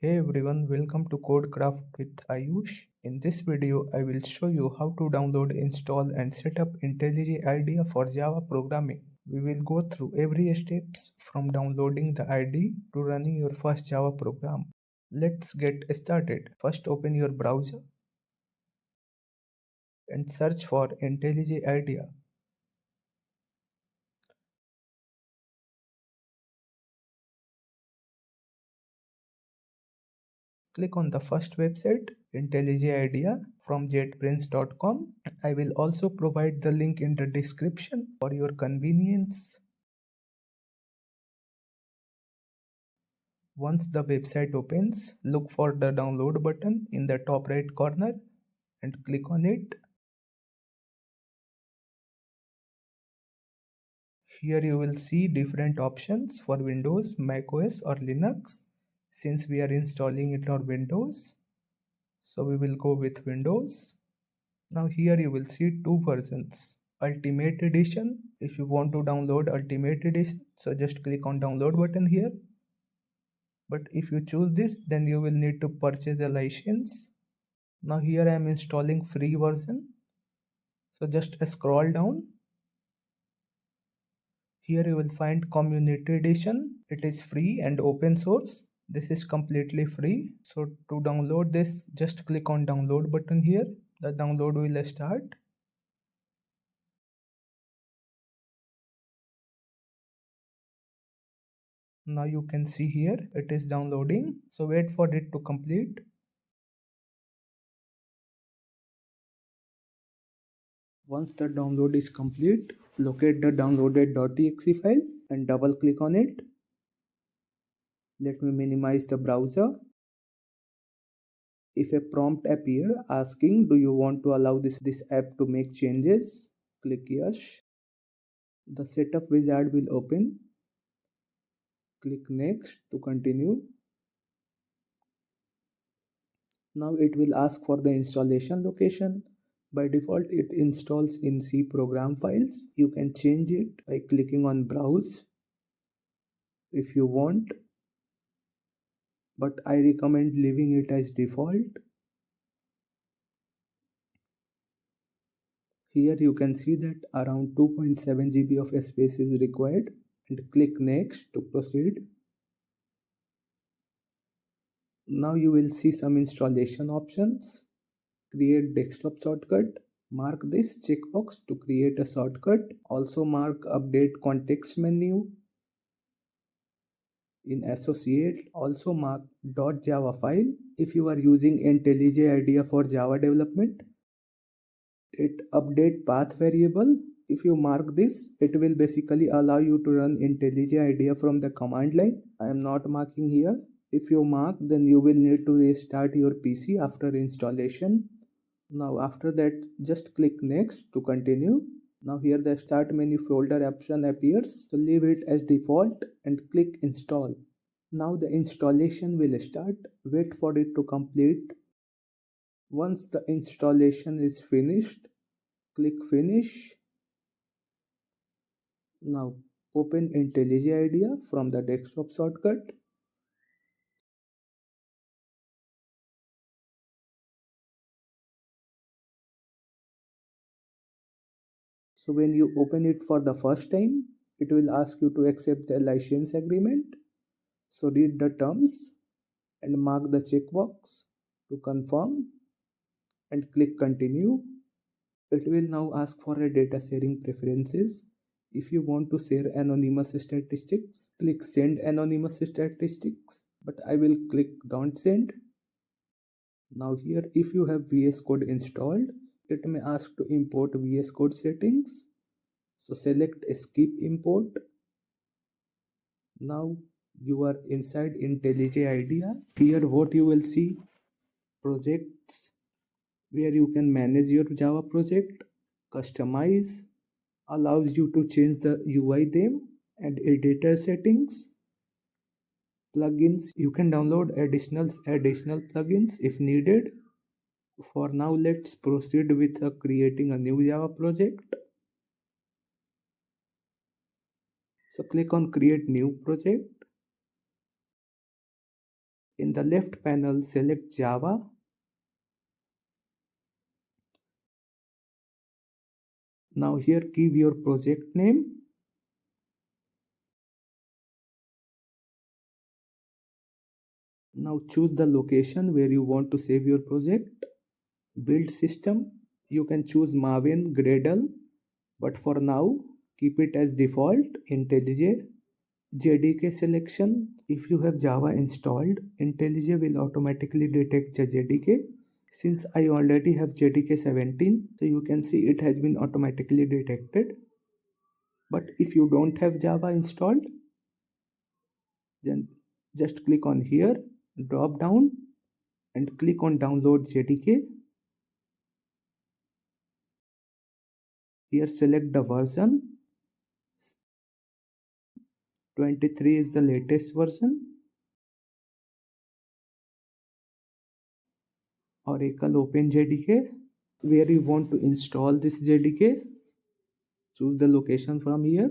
Hey everyone, welcome to CodeCraft with Ayush. In this video, I will show you how to download, install and set up IntelliJ IDEA for Java programming. We will go through every steps from downloading the IDE to running your first Java program. Let's get started. First open your browser and search for IntelliJ IDEA. Click on the first website, IntelliJ IDEA from JetBrains.com. I will also provide the link in the description for your convenience. Once the website opens, look for the download button in the top right corner and click on it. Here you will see different options for Windows, macOS or Linux. Since we are installing it on Windows, so we will go with Windows. Now here you will see two versions. Ultimate Edition. If you want to download Ultimate Edition, so just click on download button here. But if you choose this, then you will need to purchase a license. Now here I am installing free version. So just scroll down. Here you will find Community Edition. It is free and open source. This is completely free. So to download this, just click on download button here. The download will start. Now you can see here it is downloading. So wait for it to complete. Once the download is complete, locate the downloaded.exe file and double click on it. Let me minimize the browser. If a prompt appears asking, do you want to allow this app to make changes? Click yes. The setup wizard will open. Click next to continue. Now it will ask for the installation location. By default, it installs in C program files. You can change it by clicking on browse if you want, but I recommend leaving it as default. Here you can see that around 2.7 GB of space is required and click next to proceed. Now you will see some installation options. Create desktop shortcut. Mark this checkbox to create a shortcut. Also mark update context menu. In associate, also mark .java file. If you are using IntelliJ IDEA for Java development, it update path variable. If you mark this, it will basically allow you to run IntelliJ IDEA from the command line. I am not marking here. If you mark, then you will need to restart your PC after installation. Now after that, just click next to continue. Now here the start menu folder option appears, so leave it as default and click install. Now the installation will start. Wait for it to complete. Once the installation is finished, click finish. Now open IntelliJ IDEA from the desktop shortcut. So when you open it for the first time, it will ask you to accept the license agreement. So read the terms and mark the checkbox to confirm and click continue. It will now ask for a data sharing preferences. If you want to share anonymous statistics, click send anonymous statistics, but I will click don't send. Now here, if you have VS Code installed, it may ask to import VS Code settings. So select skip import. Now you are inside IntelliJ IDEA. Here what you will see, projects, where you can manage your Java project, customize, allows you to change the UI theme and editor settings, plugins. You can download additional plugins if needed. For now, let's proceed with creating a new Java project. So click on create new project. In the left panel, select Java. Now here give your project name. Now choose the location where you want to save your project. Build system. You can choose Maven, Gradle, but for now keep it as default IntelliJ. JDK selection. If you have Java installed, IntelliJ will automatically detect the JDK. Since I already have JDK 17, so you can see it has been automatically detected. But if you don't have Java installed, then just click on here, drop down and click on download JDK. Here select the version. 23 is the latest version. Oracle Open JDK. Where you want to install this JDK, choose the location from here.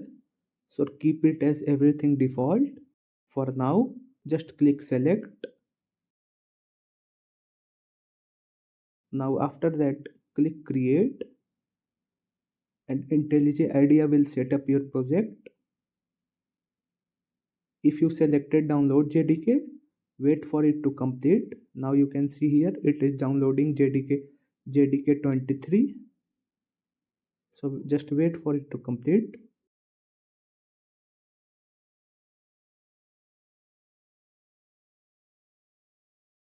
So keep it as everything default. For now, just click select. Now after that, click create and IntelliJ IDEA will set up your project. If you selected download JDK, wait for it to complete. Now you can see here it is downloading JDK 23. So just wait for it to complete.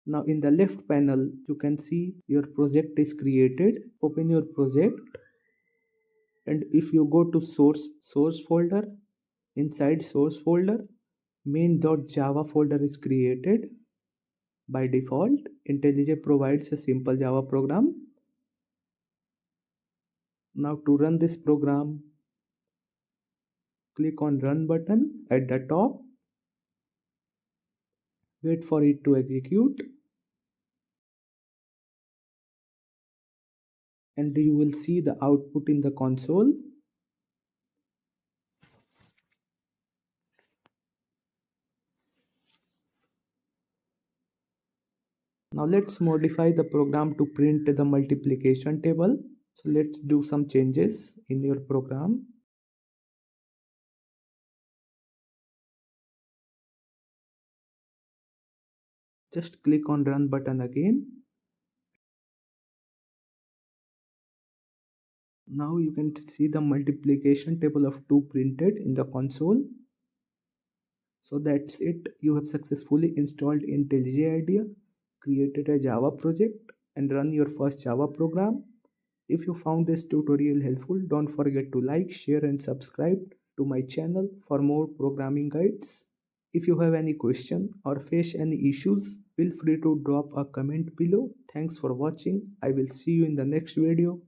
Now in the left panel, you can see your project is created. Open your project. And if you go to source folder, inside source folder, main.java folder is created. By default, IntelliJ provides a simple Java program. Now to run this program, click on run button at the top. Wait for it to execute. And you will see the output in the console. Now let's modify the program to print the multiplication table. So let's do some changes in your program. Just click on run button again. Now you can see the multiplication table of 2 printed in the console. So that's it. You have successfully installed IntelliJ IDEA, created a Java project and run your first Java program. If you found this tutorial helpful, don't forget to like, share and subscribe to my channel for more programming guides. If you have any question or face any issues, feel free to drop a comment below. Thanks for watching. I will see you in the next video.